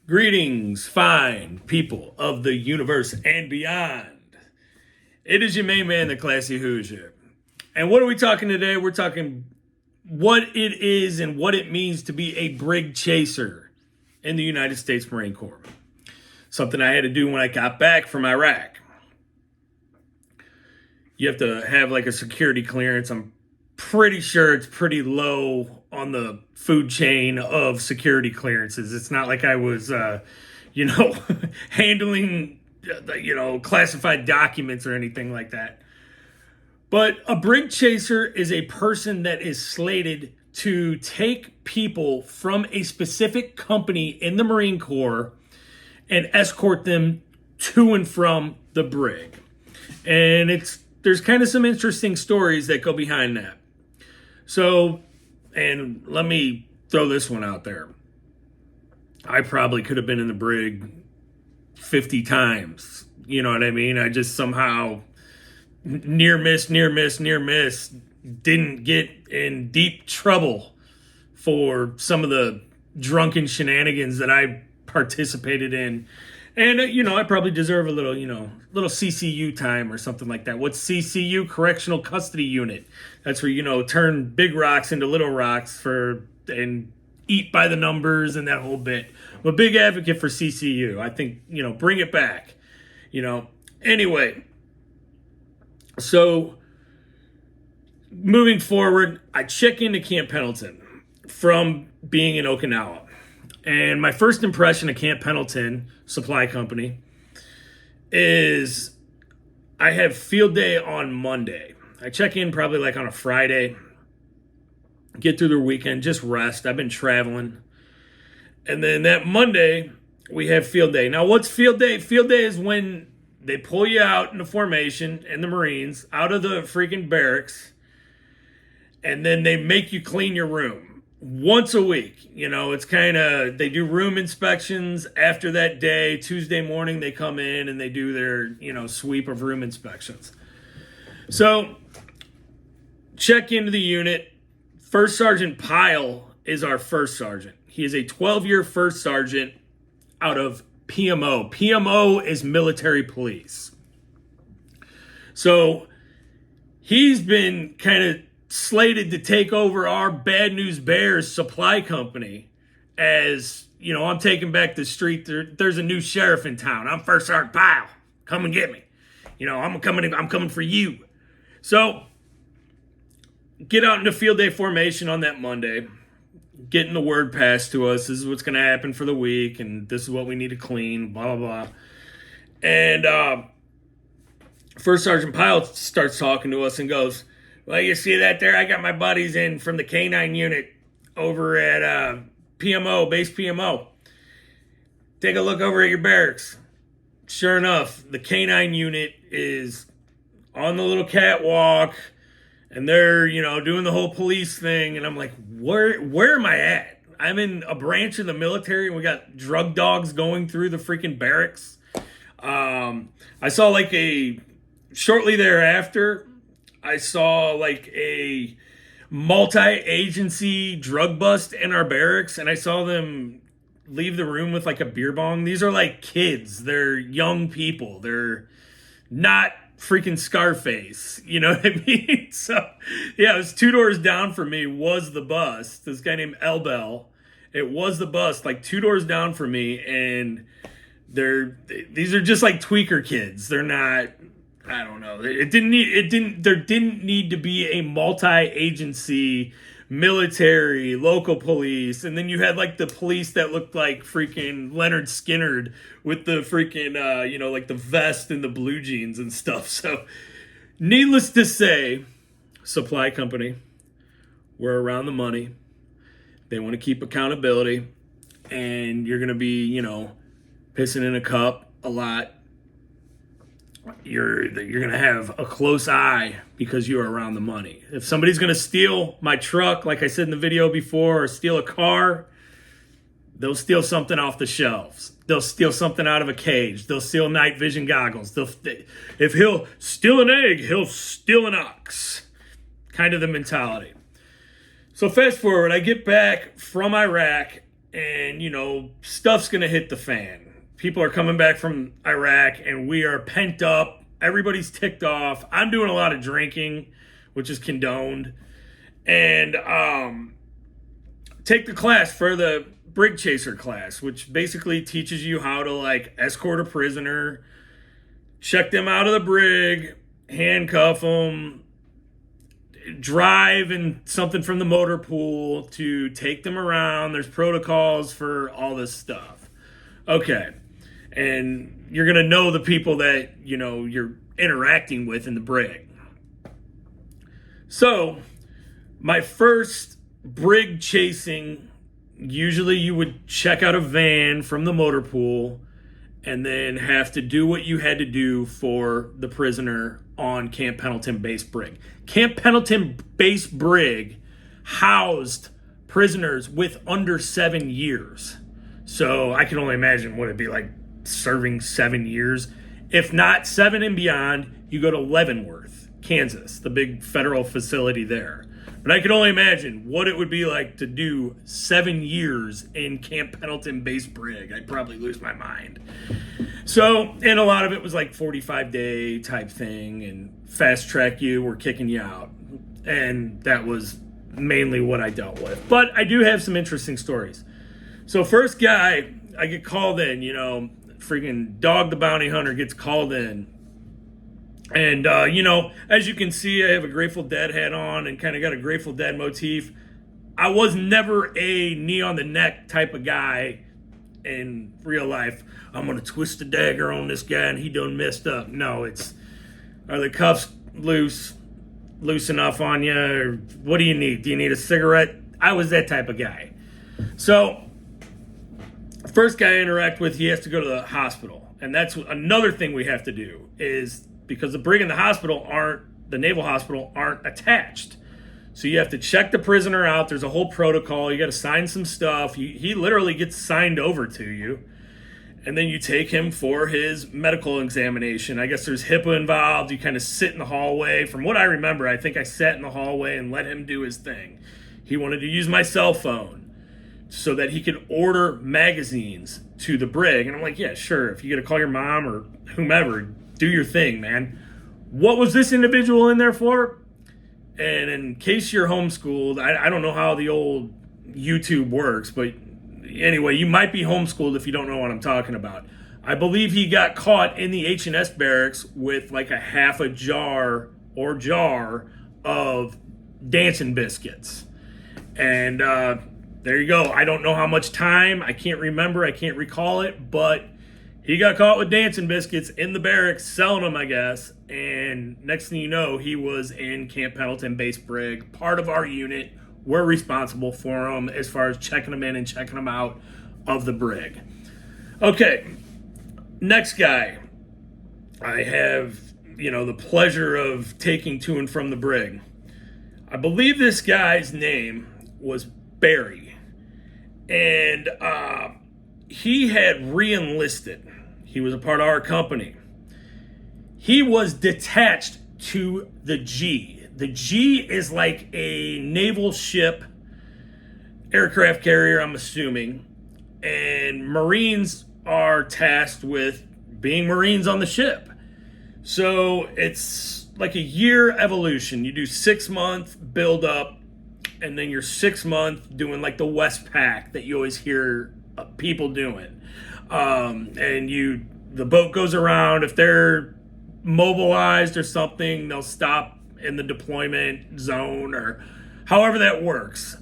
Greetings, fine people of the universe and beyond. It is your main man, the Classy Hoosier. And what are we talking today? We're talking what it is and what it means to be a Brig chaser in the United States Marine Corps. Something I had to do when I got back from Iraq. You have to have like a security clearance. I'm pretty sure it's pretty low on the food chain of security clearances. It's not like I was, handling, classified documents or anything like that. But a Brig chaser is a person that is slated to take people from a specific company in the Marine Corps and escort them to and from the Brig. And there's kind of some interesting stories that go behind that. So, and let me throw this one out there. I probably could have been in the Brig 50 times. You know what I mean? I just somehow near miss, didn't get in deep trouble for some of the drunken shenanigans that I participated in. And, I probably deserve a little, little CCU time or something like that. What's CCU? Correctional Custody Unit. That's where, turn big rocks into little rocks and eat by the numbers and that whole bit. I'm a big advocate for CCU. I think, bring it back. Anyway. So, moving forward, I check into Camp Pendleton from being in Okinawa. And my first impression of Camp Pendleton Supply Company is I have field day on Monday. I check in probably like on a Friday, get through the weekend, just rest. I've been traveling. And then that Monday, we have field day. Now, what's field day? Field day is when they pull you out in the formation and the Marines out of the freaking barracks, and then they make you clean your room. Once a week, it's kind of, they do room inspections after that day. Tuesday morning, they come in and they do their, sweep of room inspections. So, check into the unit. First Sergeant Pyle is our first sergeant. He is a 12-year first sergeant out of PMO. PMO is military police. So, he's been kind of slated to take over our Bad News Bears supply company as, I'm taking back the street. There's a new sheriff in town. I'm First Sergeant Pyle. Come and get me. I'm coming for you. So, get out into field day formation on that Monday. Getting the word passed to us. This is what's going to happen for the week, and this is what we need to clean, blah, blah, blah. And First Sergeant Pyle starts talking to us and goes, "Well, you see that there? I got my buddies in from the K9 unit over at PMO, base PMO. Take a look over at your barracks." Sure enough, the K9 unit is on the little catwalk, and they're, doing the whole police thing. And I'm like, where am I at? I'm in a branch of the military, and we got drug dogs going through the freaking barracks. I saw shortly thereafter, I saw like a multi-agency drug bust in our barracks, and I saw them leave the room with like a beer bong. These are like kids. They're young people. They're not freaking Scarface. You know what I mean? So, yeah, it was 2 doors down from me was the bust. This guy named Elbel. It was the bust, like 2 doors down from me, and these are just like tweaker kids. They're not, I don't know. There didn't need to be a multi-agency military, local police, and then you had like the police that looked like freaking Leonard Skinnerd with the freaking, like the vest and the blue jeans and stuff. So, needless to say, supply company, we're around the money. They want to keep accountability, and you're going to be, pissing in a cup a lot. You're going to have a close eye because you're around the money. If somebody's going to steal my truck, like I said in the video before, or steal a car, they'll steal something off the shelves. They'll steal something out of a cage. They'll steal night vision goggles. If he'll steal an egg, he'll steal an ox. Kind of the mentality. So fast forward, I get back from Iraq, and stuff's gonna hit the fan. People are coming back from Iraq, and we are pent up. Everybody's ticked off. I'm doing a lot of drinking, which is condoned, and take the class for the Brig Chaser class, which basically teaches you how to like escort a prisoner, check them out of the brig, handcuff them, drive and something from the motor pool to take them around. There's protocols for all this stuff. Okay. And you're going to know the people that, you're interacting with in the brig. So, my first brig chasing, usually you would check out a van from the motor pool and then have to do what you had to do for the prisoner on Camp Pendleton Base Brig. Camp Pendleton Base Brig housed prisoners with under 7 years. So I can only imagine what it'd be like serving 7 years. If not 7 and beyond, you go to Leavenworth, Kansas, the big federal facility there. But I could only imagine what it would be like to do 7 years in Camp Pendleton Base Brig. I'd probably lose my mind. So, and a lot of it was like 45-day type thing, and fast track you, we're kicking you out. And that was mainly what I dealt with. But I do have some interesting stories. So first guy, I get called in, freaking Dog the Bounty Hunter gets called in. And, as you can see, I have a Grateful Dead hat on and kind of got a Grateful Dead motif. I was never a knee on the neck type of guy in real life. I'm going to twist the dagger on this guy and he done messed up. No, are the cuffs loose enough on you? Or what do you need? Do you need a cigarette? I was that type of guy. So, first guy I interact with, he has to go to the hospital. And that's another thing we have to do is, because the brig and the naval hospital aren't attached. So you have to check the prisoner out. There's a whole protocol. You got to sign some stuff. He literally gets signed over to you. And then you take him for his medical examination. I guess there's HIPAA involved. You kind of sit in the hallway. From what I remember, I think I sat in the hallway and let him do his thing. He wanted to use my cell phone so that he could order magazines to the brig. And I'm like, yeah, sure. If you got to call your mom or whomever, do your thing, man. What was this individual in there for? And in case you're homeschooled, I don't know how the old YouTube works, but anyway, you might be homeschooled if you don't know what I'm talking about. I believe he got caught in the H&S barracks with like a half a jar of dancing biscuits. And there you go. I don't know how much time. I can't remember. I can't recall it, but he got caught with dancing biscuits in the barracks, selling them, I guess. And next thing you know, he was in Camp Pendleton Base Brig, part of our unit. We're responsible for him as far as checking him in and checking him out of the brig. Okay, next guy. I have, the pleasure of taking to and from the brig. I believe this guy's name was Barry. And he had re-enlisted. He was a part of our company. He was detached to the G. The G is like a naval ship, aircraft carrier, I'm assuming. And Marines are tasked with being Marines on the ship. So it's like a year evolution. You do 6 month build up, and then you're 6 month doing like the West Pack that you always hear people doing. And the boat goes around. If they're mobilized or something, they'll stop in the deployment zone or however that works.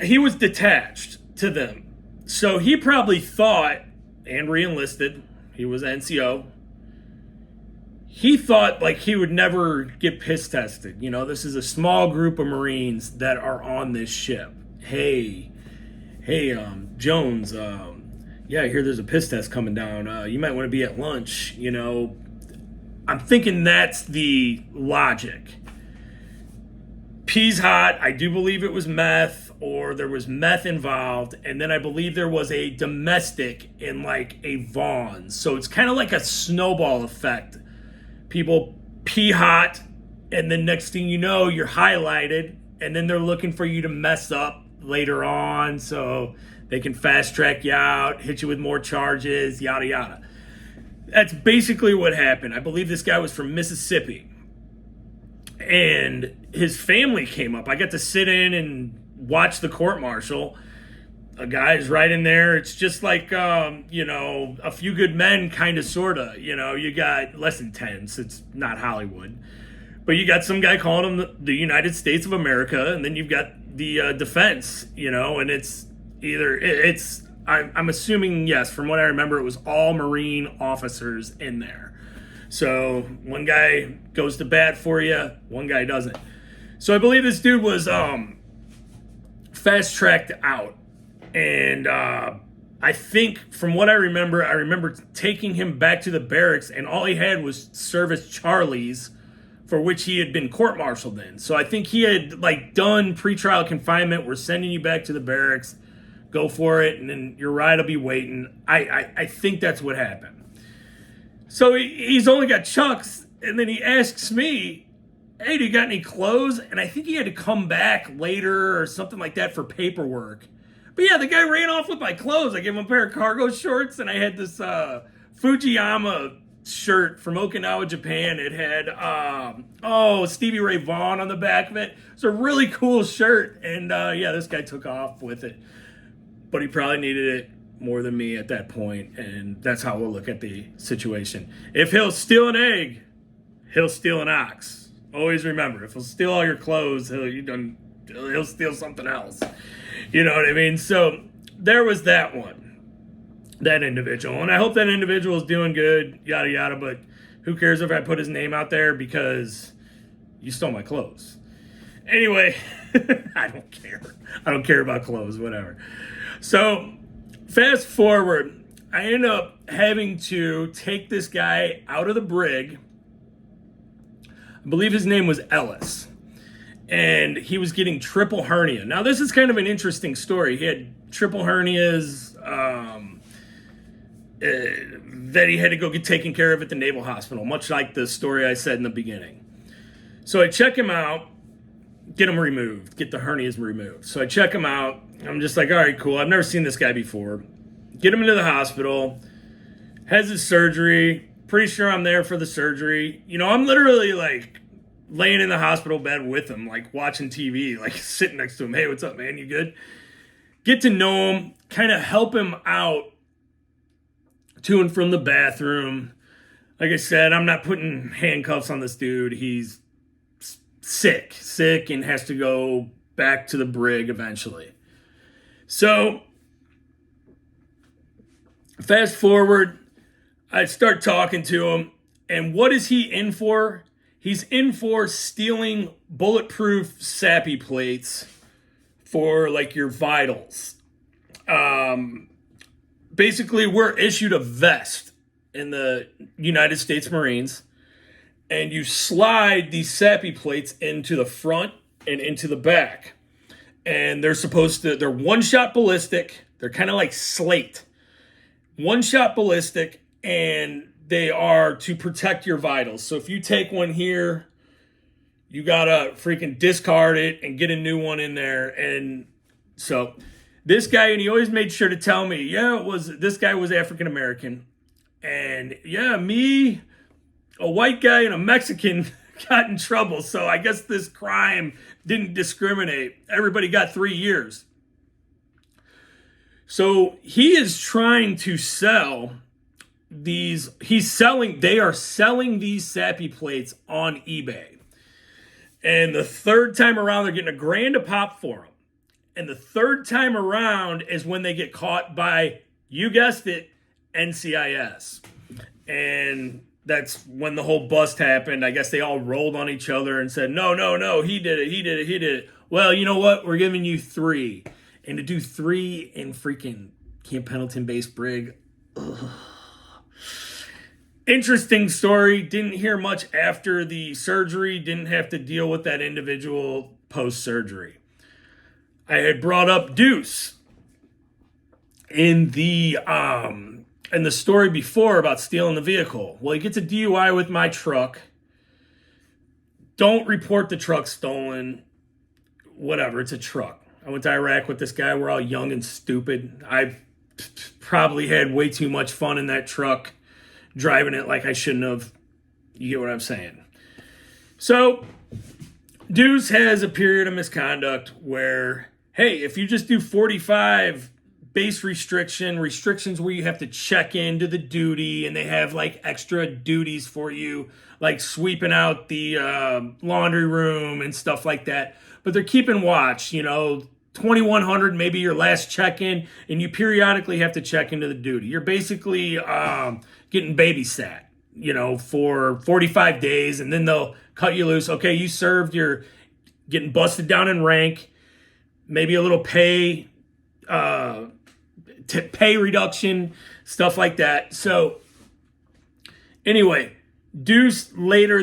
He was detached to them. So he probably thought, and re-enlisted, he was NCO, he thought like he would never get piss tested. This is a small group of Marines that are on this ship. Hey, Jones, yeah, I hear there's a piss test coming down. You might want to be at lunch, I'm thinking that's the logic. Peas hot, I do believe it was meth, or there was meth involved, and then I believe there was a domestic in like a Vaughn's. So it's kind of like a snowball effect. People pee hot, and then next thing you know, you're highlighted, and then they're looking for you to mess up later on so they can fast track you out, hit you with more charges, yada yada. That's basically what happened. I believe this guy was from Mississippi, and his family came up. I got to sit in and watch the court martial. A guy's right in there. It's just like, A Few Good Men, kind of, sort of. You got less intense. It's not Hollywood. But you got some guy calling him the United States of America, and then you've got the defense, and I'm assuming, yes, from what I remember, it was all Marine officers in there. So one guy goes to bat for you, one guy doesn't. So I believe this dude was fast-tracked out. And I think, from what I remember taking him back to the barracks, and all he had was service Charlies, for which he had been court-martialed in. So I think he had, done pretrial confinement. We're sending you back to the barracks. Go for it, and then your ride will be waiting. I think that's what happened. So he's only got chucks, and then he asks me, hey, do you got any clothes? And I think he had to come back later or something like that for paperwork. But yeah, the guy ran off with my clothes. I gave him a pair of cargo shorts, and I had this Fujiyama shirt from Okinawa, Japan. It had, Stevie Ray Vaughan on the back of it. It's a really cool shirt. And this guy took off with it. But he probably needed it more than me at that point, and that's how we'll look at the situation. If he'll steal an egg, he'll steal an ox. Always remember, if he'll steal all your clothes, he'll steal something else. You know what I mean? So there was that one, that individual. And I hope that individual is doing good, yada, yada. But who cares if I put his name out there, because you stole my clothes. Anyway, I don't care. I don't care about clothes, whatever. So fast forward, I end up having to take this guy out of the Brig. I believe his name was Ellis. And he was getting triple hernia. Now, this is kind of an interesting story. He had triple hernias that he had to go get taken care of at the Naval Hospital, much like the story I said in the beginning. So I check him out, get him removed, get the hernias removed. So I check him out. I'm just like, all right, cool. I've never seen this guy before. Get him into the hospital, has his surgery. Pretty sure I'm there for the surgery. I'm literally laying in the hospital bed with him, watching TV, sitting next to him. Hey, what's up, man? You good? Get to know him, kind of help him out to and from the bathroom. Like I said, I'm not putting handcuffs on this dude. He's sick, and has to go back to the Brig eventually. So, fast forward, I start talking to him, and what is he in for? He's in for stealing bulletproof SAPI plates for your vitals. Basically, we're issued a vest in the United States Marines, and you slide these SAPI plates into the front and into the back. And they're one-shot ballistic. They're kind of like slate. One-shot ballistic, and they are to protect your vitals. So if you take one here, you gotta freaking discard it and get a new one in there. And so this guy, and he always made sure to tell me, this guy was African American. And me, a white guy and a Mexican got in trouble. So I guess this crime didn't discriminate. Everybody got 3 years. So he is trying to sell they are selling these SAPI plates on eBay. And the third time around, they're getting $1,000 a pop for them. And the third time around is when they get caught by, you guessed it, NCIS. And that's when the whole bust happened. I guess they all rolled on each other and said, no, he did it. Well, you know what? We're giving you 3. And to do 3 in freaking Camp Pendleton-based Brig, ugh. Interesting story. Didn't hear much after the surgery. Didn't have to deal with that individual post-surgery. I had brought up Deuce in the story before about stealing the vehicle. Well, he gets a DUI with my truck. Don't report the truck stolen. Whatever, it's a truck. I went to Iraq with this guy. We're all young and stupid. I probably had way too much fun in that truck, driving it like I shouldn't have. You get what I'm saying? So, Deuce has a period of misconduct where, hey, if you just do 45 base restrictions where you have to check into the duty and they have like extra duties for you, like sweeping out the laundry room and stuff like that. But they're keeping watch, 2100, maybe your last check-in, and you periodically have to check into the duty. You're basically getting babysat, for 45 days, and then they'll cut you loose. Okay, you served, you're getting busted down in rank, maybe a little pay reduction, stuff like that. So anyway, Deuce later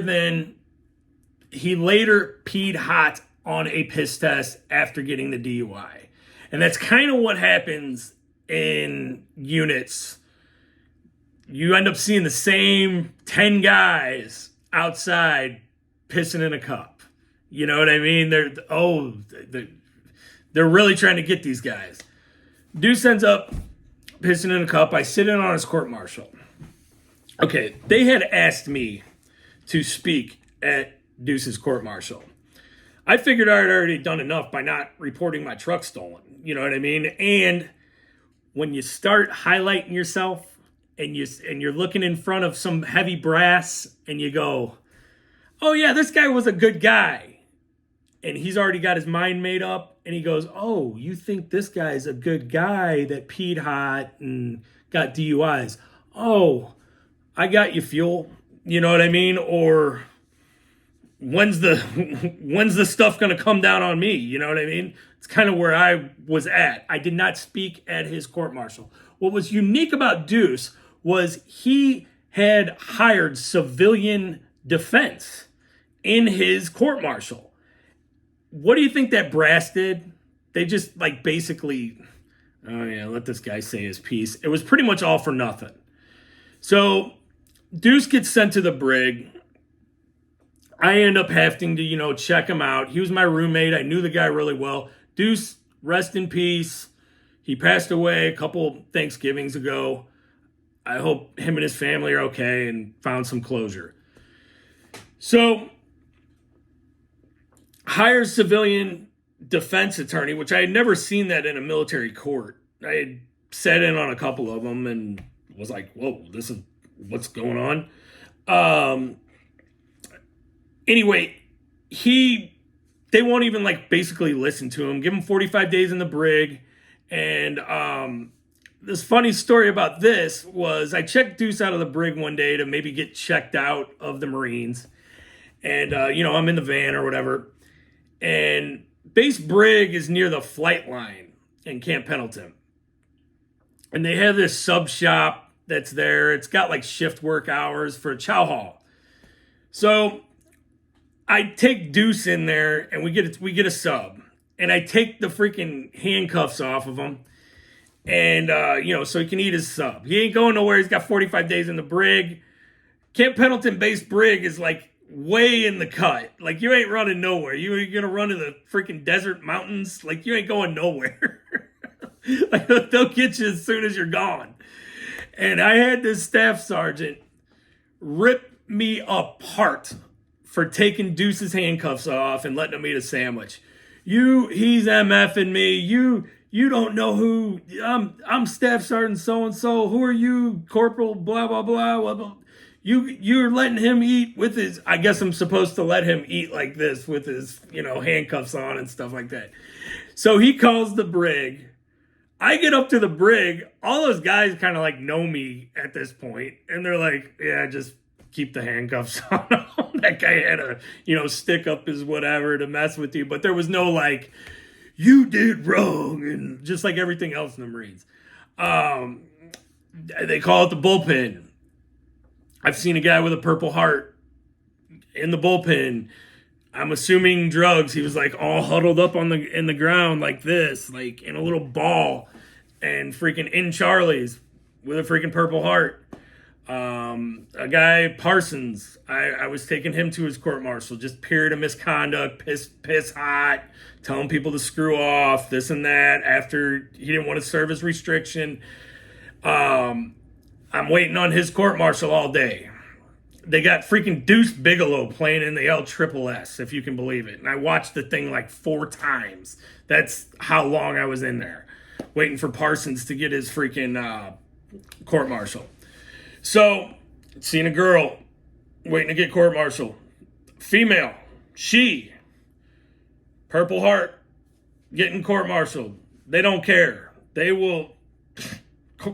peed hot on a piss test after getting the DUI. And that's kind of what happens in units. You end up seeing the same 10 guys outside pissing in a cup. You know what I mean? They're really trying to get these guys. Deuce ends up pissing in a cup. I sit in on his court-martial. Okay, they had asked me to speak at Deuce's court-martial. I figured I had already done enough by not reporting my truck stolen. You know what I mean? And when you start highlighting yourself and you're looking in front of some heavy brass and you go, oh yeah, this guy was a good guy. And he's already got his mind made up. And he goes, oh, you think this guy's a good guy that peed hot and got DUIs. Oh, I got you, fuel. You know what I mean? Or when's the stuff going to come down on me? You know what I mean? It's kind of where I was at. I did not speak at his court-martial. What was unique about Deuce was he had hired civilian defense in his court-martial. What do you think that brass did? They just basically, oh yeah, let this guy say his piece. It was pretty much all for nothing. So Deuce gets sent to the Brig. I end up having to, check him out. He was my roommate. I knew the guy really well. Deuce, rest in peace. He passed away a couple Thanksgivings ago. I hope him and his family are okay and found some closure. So, hires civilian defense attorney, which I had never seen that in a military court. I had sat in on a couple of them and was like, whoa, this is what's going on. Anyway, they won't even basically listen to him. Give him 45 days in the Brig. And this funny story about this was I checked Deuce out of the Brig one day to maybe get checked out of the Marines. And, I'm in the van or whatever. And Base Brig is near the flight line in Camp Pendleton. And they have this sub shop that's there. It's got shift work hours for chow hall. So I take Deuce in there and we get a sub. And I take the freaking handcuffs off of him. And, so he can eat his sub. He ain't going nowhere. He's got 45 days in the Brig. Camp Pendleton Base Brig is way in the cut. You ain't running nowhere. You're going to run to the freaking desert mountains. You ain't going nowhere. They'll get you as soon as you're gone. And I had this staff sergeant rip me apart for taking Deuce's handcuffs off and letting him eat a sandwich. He's MFing me. You don't know who. I'm Staff Sergeant so-and-so. Who are you? Corporal blah, blah, blah, blah, blah. You're letting him eat with his, I guess I'm supposed to let him eat like this with his, handcuffs on and stuff like that. So he calls the Brig. I get up to the Brig. All those guys kind of know me at this point. And they're like, yeah, just keep the handcuffs on him. That guy had a, stick up his whatever to mess with you. But there was no you did wrong. And just like everything else in the Marines. They call it the bullpen. I've seen a guy with a Purple Heart in the bullpen. I'm assuming drugs. He was all huddled up in the ground like this, in a little ball, and freaking in Charlie's with a freaking Purple Heart. A guy, Parsons, I was taking him to his court martial, just period of misconduct, piss hot, telling people to screw off, this and that, after he didn't want to serve his restriction. I'm waiting on his court martial all day. They got freaking Deuce Bigelow playing in the LSSS, if you can believe it. And I watched the thing like 4 times. That's how long I was in there, waiting for Parsons to get his freaking court martial. So, seen a girl waiting to get court martial. Female, she, Purple Heart, getting court martialed. They don't care. They will,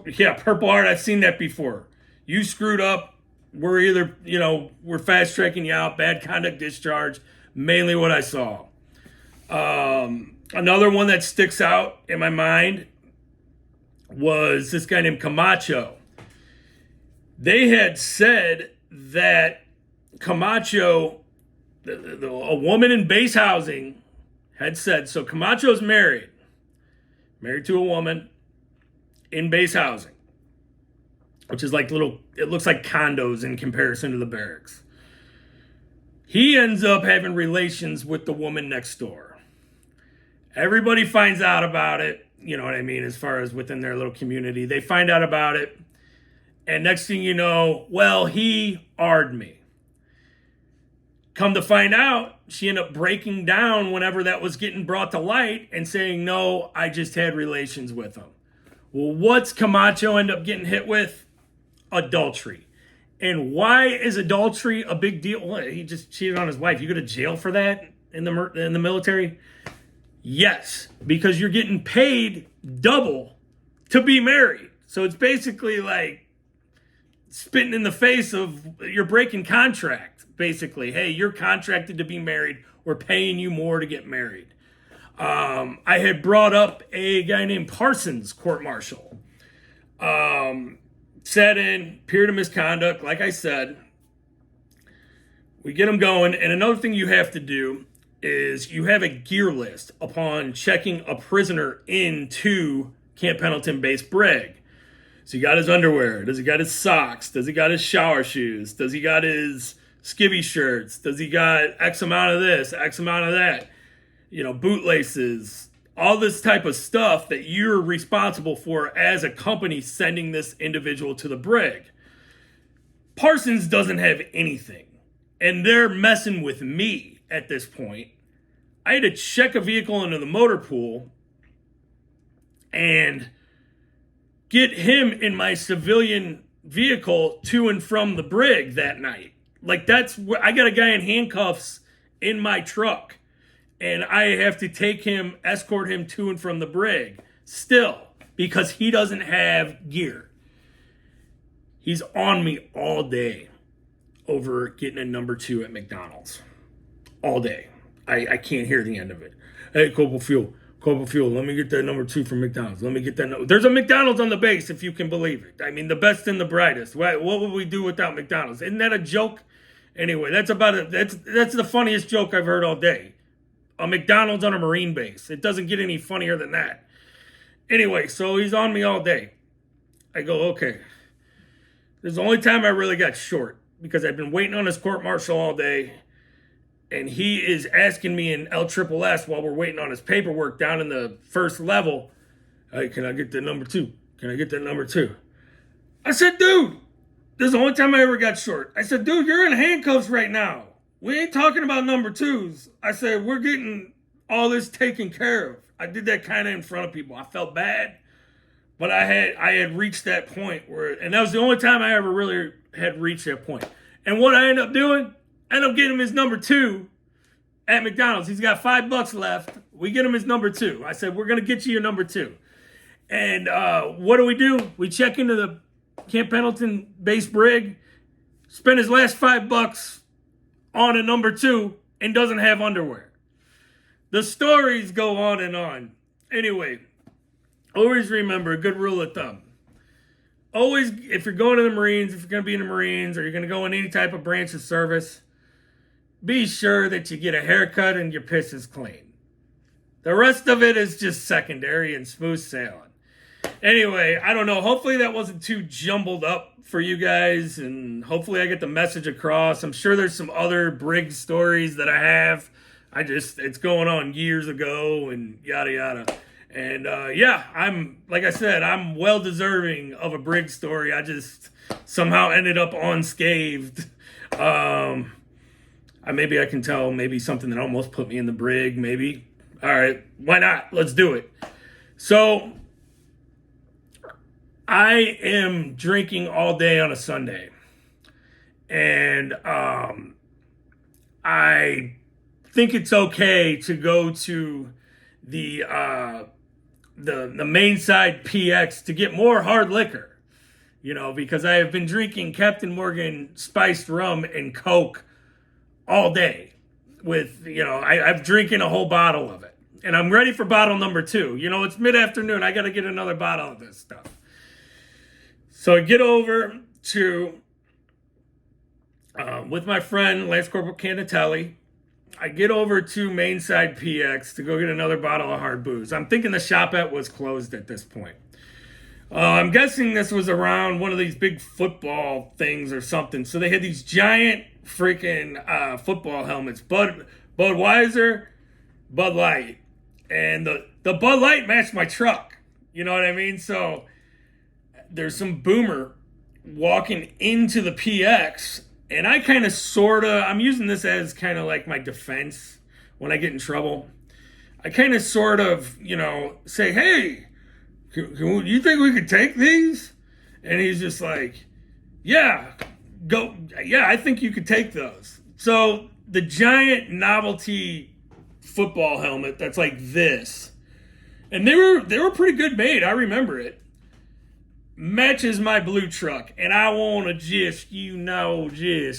yeah, Purple Heart, I've seen that before. You screwed up. We're either, we're fast tracking you out, bad conduct discharge, mainly what I saw. Another one that sticks out in my mind was this guy named Camacho. They had said that Camacho, a woman in base housing, had said, so Camacho's married to a woman in base housing, which is like it looks like condos in comparison to the barracks. He ends up having relations with the woman next door. Everybody finds out about it, you know what I mean, as far as within their little community. They find out about it, and next thing you know, well, he R'd me. Come to find out, she ended up breaking down whenever that was getting brought to light and saying, no, I just had relations with him. Well, what's Camacho end up getting hit with? Adultery. And why is adultery a big deal? What, he just cheated on his wife. You go to jail for that in the military? Yes, because you're getting paid double to be married. So it's basically like spitting in the face of, you're breaking contract, basically. Hey, you're contracted to be married. We're paying you more to get married. I had brought up a guy named Parsons, court-martial. Sat in, period of misconduct, like I said. We get him going, and another thing you have to do is you have a gear list upon checking a prisoner into Camp Pendleton Base Brig. So he got his underwear. Does he got his socks? Does he got his shower shoes? Does he got his skivvy shirts? Does he got X amount of this, X amount of that? Bootlaces, all this type of stuff that you're responsible for as a company sending this individual to the brig. Parsons doesn't have anything. And they're messing with me at this point. I had to check a vehicle into the motor pool and get him in my civilian vehicle to and from the brig that night. Like, that's where I got a guy in handcuffs in my truck, and I have to escort him to and from the brig still, because he doesn't have gear. He's on me all day over getting a number 2 at McDonald's. All day. I can't hear the end of it. Hey, Corporal Fuel, let me get that number 2 from McDonald's. Let me get that. There's a McDonald's on the base, if you can believe it. I mean, the best and the brightest. What would we do without McDonald's? Isn't that a joke? Anyway, that's the funniest joke I've heard all day. A McDonald's on a Marine base. It doesn't get any funnier than that. Anyway, so he's on me all day. I go, okay. This is the only time I really got short, because I've been waiting on his court martial all day. And he is asking me in LSSS while we're waiting on his paperwork down in the first level, hey, can I get that number 2? Can I get that number 2? I said, dude, this is the only time I ever got short. I said, dude, you're in handcuffs right now. We ain't talking about number 2s. I said, we're getting all this taken care of. I did that kind of in front of people. I felt bad, but I had reached that point where, and that was the only time I ever really had reached that point. And what I ended up doing, I ended up getting him his number 2 at McDonald's. He's got $5 left. We get him his number 2. I said, we're going to get you your number 2. And what do? We check into the Camp Pendleton Base Brig, spend his last $5 on a number 2, and doesn't have underwear. The stories go on and on. Anyway, always remember a good rule of thumb. Always, if you're going to the Marines, if you're going to be in the Marines, or you're going to go in any type of branch of service, be sure that you get a haircut and your piss is clean. The rest of it is just secondary and smooth sailing. Anyway, I don't know. Hopefully that wasn't too jumbled up for you guys, and hopefully I get the message across. I'm sure there's some other Brig stories that I have. It's going on years ago and yada yada. And yeah, like I said, I'm well deserving of a Brig story. I just somehow ended up unscathed. Maybe I can tell maybe something that almost put me in the Brig, maybe. All right, why not? Let's do it. So I am drinking all day on a Sunday. And I think it's okay to go to the main side PX to get more hard liquor, because I have been drinking Captain Morgan spiced rum and Coke all day with, I've drinking a whole bottle of it, and I'm ready for bottle number 2. It's mid-afternoon. I got to get another bottle of this stuff. So I get over to, with my friend, Lance Corporal Canatelli, I get over to Mainside PX to go get another bottle of hard booze. I'm thinking the shop was closed at this point. I'm guessing this was around one of these big football things or something. So they had these giant freaking football helmets. Budweiser, Bud Light. And the Bud Light matched my truck. You know what I mean? So there's some boomer walking into the PX, and I kind of I'm using this as kind of like my defense when I get in trouble. I kind of say, hey, you think we could take these? And he's just like, yeah, go. Yeah, I think you could take those. So the giant novelty football helmet that's like this, and they were pretty good made. I remember it. Matches my blue truck, and I want to just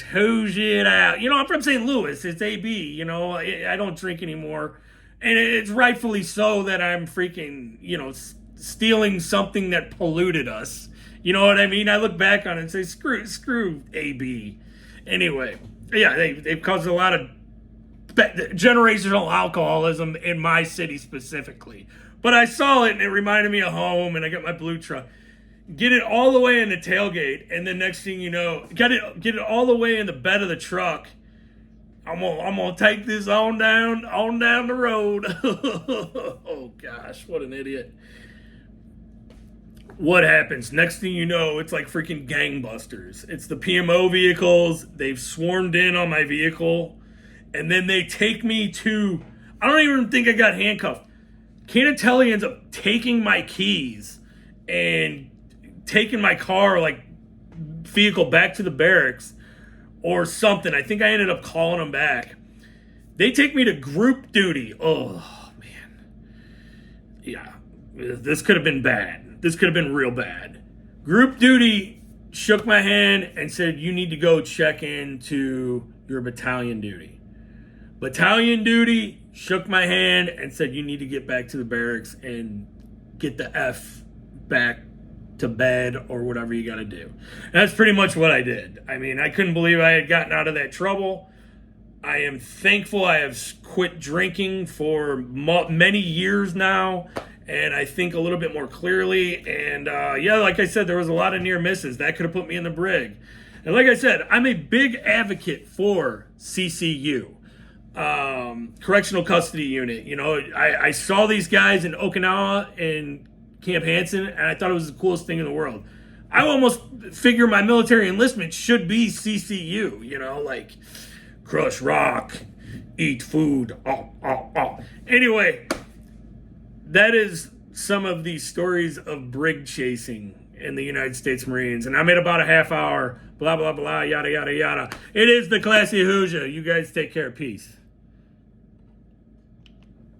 hose it out. I'm from St. Louis. It's AB. I don't drink anymore, and it's rightfully so that I'm freaking, stealing something that polluted us. You know what I mean? I look back on it and say, screw AB. Anyway, yeah, they've caused a lot of generational alcoholism in my city specifically. But I saw it, and it reminded me of home, and I got my blue truck. Get it all the way in the tailgate, and the next thing you know, get it all the way in the bed of the truck. I'm gonna take this on down the road. Oh gosh, what an idiot! What happens? Next thing you know, it's like freaking gangbusters. It's the PMO vehicles. They've swarmed in on my vehicle, and then they take me to. I don't even think I got handcuffed. Canatelli ends up taking my keys and taking my car, vehicle back to the barracks or something. I think I ended up calling them back. They take me to group duty. Oh, man. Yeah, this could have been bad. This could have been real bad. Group duty shook my hand and said, you need to go check into your battalion duty. Battalion duty shook my hand and said, you need to get back to the barracks and get the F back to bed or whatever you got to do. And that's pretty much what I did. I mean, I couldn't believe I had gotten out of that trouble. I am thankful I have quit drinking for many years now, and I think a little bit more clearly. And yeah, like I said, there was a lot of near misses. That could have put me in the Brig. And like I said, I'm a big advocate for CCU. Correctional Custody Unit. I saw these guys in Okinawa and Camp Hansen, and I thought it was the coolest thing in the world. I almost figure my military enlistment should be CCU, like crush rock, eat food. Anyway, that is some of the stories of Brig chasing in the United States Marines, and I'm at about a half hour, blah, blah, blah, yada, yada, yada. It is the Classy Hoosier. You guys take care. Peace.